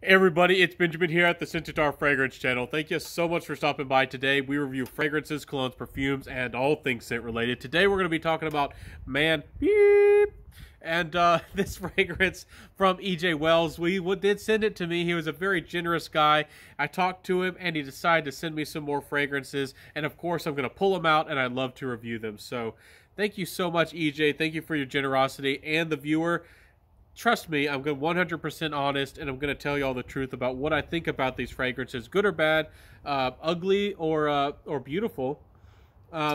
Hey everybody, it's Benjamin here at the Centaur Fragrance Channel. Thank you so much for stopping by today. We review fragrances, colognes, perfumes, and all things scent related. Today we're going to be talking about Man Beep. And this fragrance from EJ Wells, we did send it to me. He was a very generous guy. I talked to him and he decided to send me some more fragrances. And of course I'm going to pull them out and I'd love to review them. So thank you so much, EJ. Thank you for your generosity. And the viewer, trust me, I'm 100% honest, and I'm going to tell you all the truth about what I think about these fragrances, good or bad, ugly or beautiful.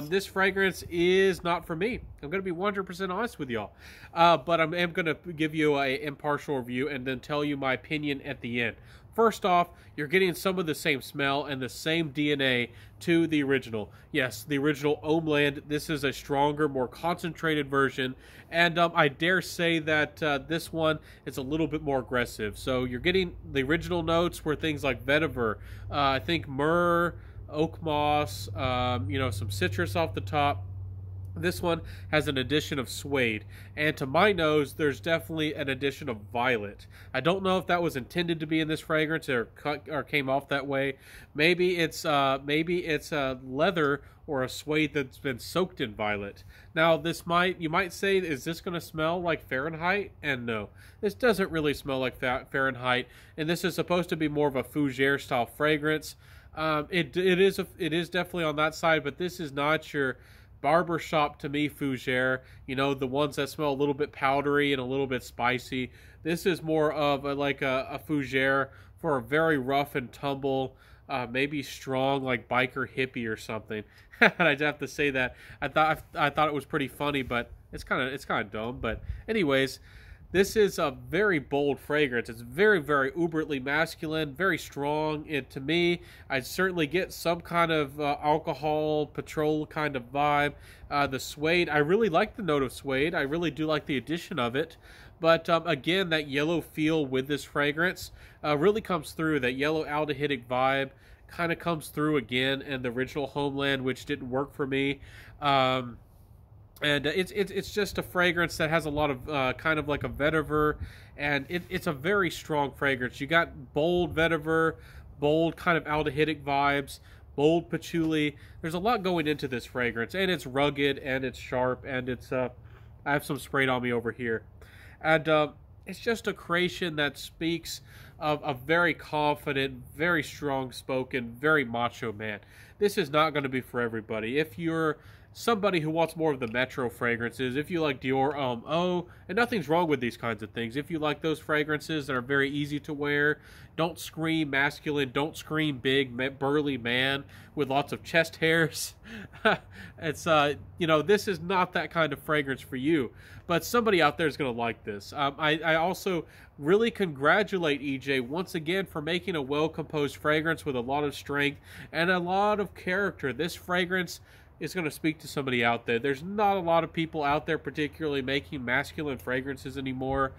This fragrance is not for me. I'm going to be 100% honest with y'all. But I am going to give you an impartial review and then tell you my opinion at the end. First off, you're getting some of the same smell and the same DNA to the original. Yes, the original Homeland. This is a stronger, more concentrated version. And I dare say that this one is a little bit more aggressive. So you're getting the original notes were things like vetiver, I think myrrh, oak moss, some citrus off the top. This one has an addition of suede, and to my nose, there's definitely an addition of violet. I don't know if that was intended to be in this fragrance or came off that way. Maybe it's a leather or a suede that's been soaked in violet. Now, you might say, is this going to smell like Fahrenheit? And no, this doesn't really smell like Fahrenheit, and this is supposed to be more of a fougere style fragrance. It is definitely on that side, but this is not your barbershop to me fougere, the ones that smell a little bit powdery and a little bit spicy. This is more of a fougere for a very rough and tumble, maybe strong, like biker hippie or something. And I'd have to say that I thought it was pretty funny, but it's kind of dumb. But anyways, this is a very bold fragrance. It's very, very ubertly masculine, very strong. To me, I certainly get some kind of alcohol, petrol kind of vibe. The suede, I really like the note of suede. I really do like the addition of it. But again, that yellow feel with this fragrance really comes through. That yellow aldehydic vibe kind of comes through again in the original Homeland, which didn't work for me. And it's just a fragrance that has a lot of kind of like a vetiver, and it's a very strong fragrance. You got bold vetiver, bold kind of aldehydic vibes, bold patchouli. There's a lot going into this fragrance, and it's rugged, and it's sharp, and it's I have some sprayed on me over here. And it's just a creation that speaks of a very confident, very strong-spoken, very macho man. This is not going to be for everybody. If you're somebody who wants more of the metro fragrances, if you like Dior Homme, and nothing's wrong with these kinds of things. If you like those fragrances that are very easy to wear, don't scream masculine, don't scream big, burly man with lots of chest hairs. It's, this is not that kind of fragrance for you. But somebody out there is going to like this. I also really congratulate EJ once again for making a well-composed fragrance with a lot of strength and a lot of character. This fragrance is going to speak to somebody out there. There's not a lot of people out there particularly making masculine fragrances anymore.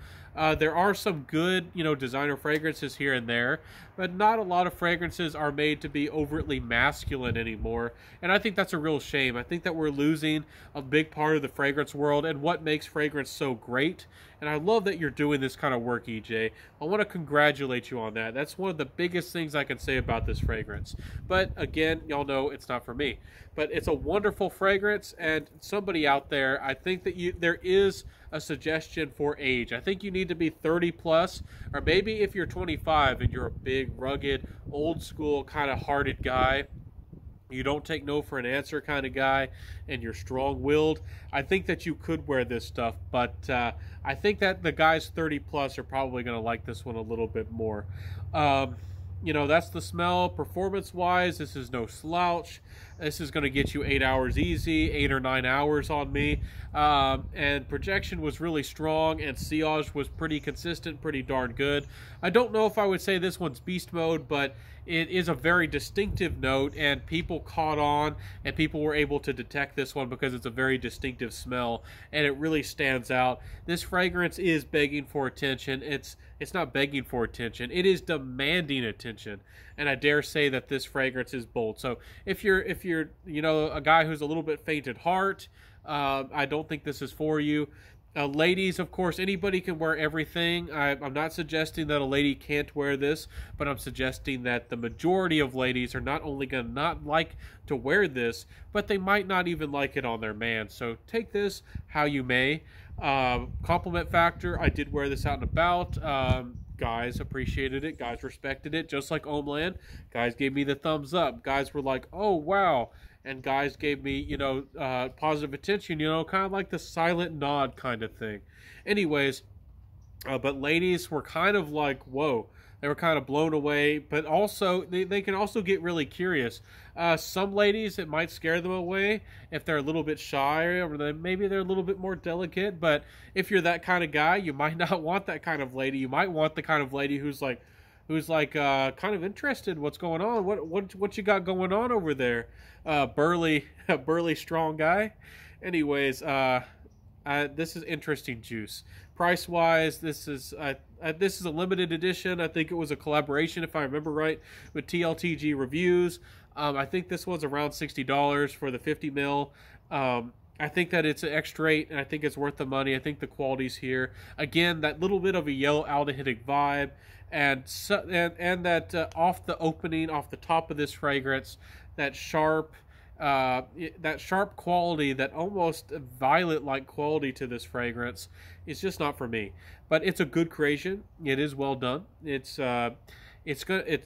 There are some good, designer fragrances here and there, but not a lot of fragrances are made to be overtly masculine anymore. And I think that's a real shame. I think that we're losing a big part of the fragrance world and what makes fragrance so great. And I love that you're doing this kind of work, EJ. I want to congratulate you on that. That's one of the biggest things I can say about this fragrance. But again, y'all know it's not for me. But it's a wonderful fragrance, and somebody out there, I think that there is a suggestion for age. I think you need to be 30 plus, or maybe if you're 25 and you're a big, rugged, old school kind of hearted guy, you don't take no for an answer kind of guy, and you're strong-willed, I think that you could wear this stuff. But I think that the guys 30 plus are probably going to like this one a little bit more. That's the smell. Performance-wise, this is no slouch. This is going to get you 8 hours easy, 8 or 9 hours on me. And projection was really strong, and sillage was pretty consistent, pretty darn good. I don't know if I would say this one's beast mode, but it is a very distinctive note, and people caught on, and people were able to detect this one because it's a very distinctive smell, and it really stands out. This fragrance is begging for attention. It's not begging for attention. It is demanding attention, and I dare say that this fragrance is bold. So if you're a guy who's a little bit faint at heart, I don't think this is for you. Ladies, of course, anybody can wear everything. I'm not suggesting that a lady can't wear this, but I'm suggesting that the majority of ladies are not only going to not like to wear this, but they might not even like it on their man. So take this how you may. Compliment factor, I did wear this out and about. Guys appreciated it. Guys respected it, just like Homeland. Guys gave me the thumbs up. Guys were like, oh, wow. And guys gave me, positive attention, kind of like the silent nod kind of thing. Anyways, but ladies were kind of like, whoa. They were kind of blown away, but also, they can also get really curious. Some ladies, it might scare them away if they're a little bit shy, or maybe they're a little bit more delicate, but if you're that kind of guy, you might not want that kind of lady. You might want the kind of lady who's like kind of interested. What's going on? What you got going on over there? Burly strong guy. Anyways, this is interesting juice. Price wise, this is a limited edition. I think it was a collaboration, if I remember right, with TLTG Reviews. I think this one's around $60 for the 50 mil. I think that it's an X-Straight, and I think it's worth the money. I think the quality's here. Again, that little bit of a yellow aldehydic vibe, and that off the top of this fragrance, that sharp quality, that almost violet-like quality to this fragrance is just not for me. But it's a good creation. It is well done. It's good.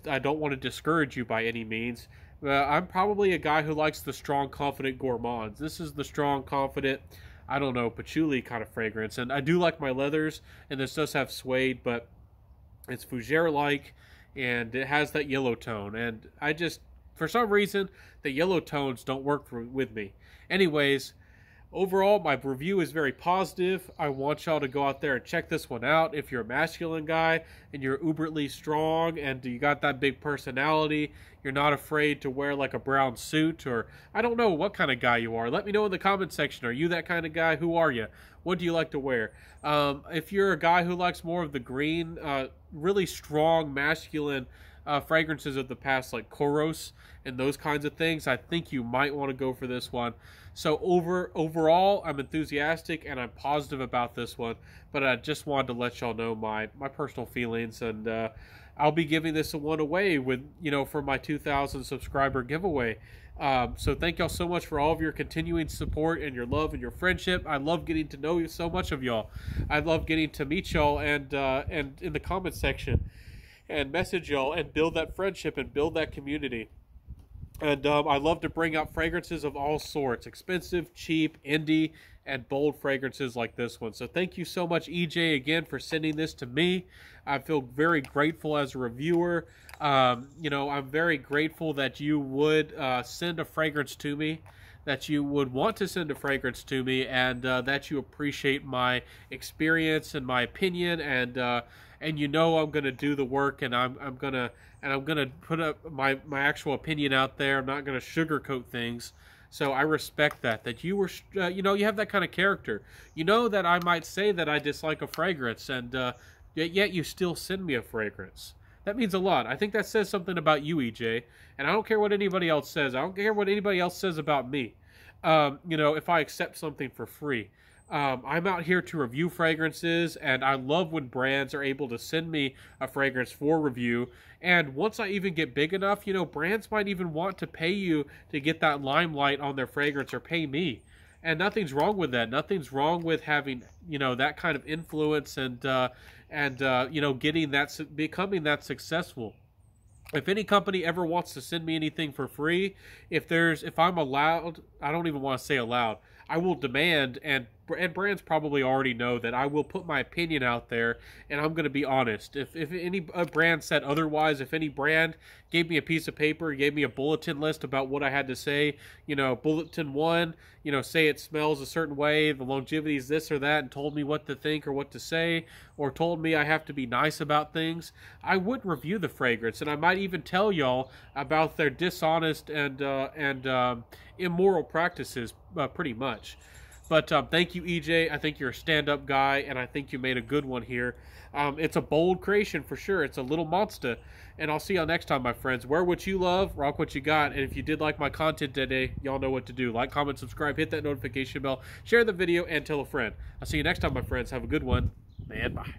I don't want to discourage you by any means. I'm probably a guy who likes the strong, confident gourmands. This is the strong, confident, I don't know, patchouli kind of fragrance. And I do like my leathers, and this does have suede, but it's fougere-like, and it has that yellow tone. And I just, for some reason, the yellow tones don't work with me. Anyways, overall, my review is very positive. I want y'all to go out there and check this one out. If you're a masculine guy and you're uberly strong and you got that big personality, you're not afraid to wear like a brown suit, or I don't know what kind of guy you are. Let me know in the comment section. Are you that kind of guy? Who are you? What do you like to wear? If you're a guy who likes more of the green, really strong masculine fragrances of the past, like Koros and those kinds of things, I think you might want to go for this one. So overall, I'm enthusiastic and I'm positive about this one, but I just wanted to let y'all know my personal feelings, and I'll be giving this one away with, for my 2,000 subscriber giveaway. So thank y'all so much for all of your continuing support and your love and your friendship. I love getting to know you, so much of y'all. I love getting to meet y'all and in the comment section and message y'all and build that friendship and build that community. And I love to bring out fragrances of all sorts, expensive, cheap, indie, and bold fragrances like this one. So thank you so much, EJ, again, for sending this to me. I feel very grateful as a reviewer. I'm very grateful that you would send a fragrance to me, that you would want to send a fragrance to me, and that you appreciate my experience and my opinion, and I'm going to do the work, and I'm gonna put up my actual opinion out there. I'm not gonna sugarcoat things. So I respect that you were, you have that kind of character. You know that I might say that I dislike a fragrance, and yet you still send me a fragrance. That means a lot. I think that says something about you, EJ. And I don't care what anybody else says. I don't care what anybody else says about me. If I accept something for free. I'm out here to review fragrances, and I love when brands are able to send me a fragrance for review. And once I even get big enough, brands might even want to pay you to get that limelight on their fragrance, or pay me. And nothing's wrong with that. Nothing's wrong with having, that kind of influence and getting that, becoming that successful. If any company ever wants to send me anything for free, if I'm allowed, I don't even want to say allowed, I will demand, and brands probably already know that I will put my opinion out there, and I'm going to be honest. If any brand said otherwise, if any brand gave me a piece of paper, gave me a bulletin list about what I had to say, bulletin 1, say it smells a certain way, the longevity is this or that, and told me what to think or what to say, or told me I have to be nice about things, I would review the fragrance, and I might even tell y'all about their dishonest and immoral practices, pretty much. But thank you, EJ. I think you're a stand-up guy, and I think you made a good one here. It's a bold creation for sure. It's a little monster. And I'll see y'all next time, my friends. Wear what you love, rock what you got. And if you did like my content today, y'all know what to do. Like, comment, subscribe, hit that notification bell, share the video, and tell a friend. I'll see you next time, my friends. Have a good one, and bye.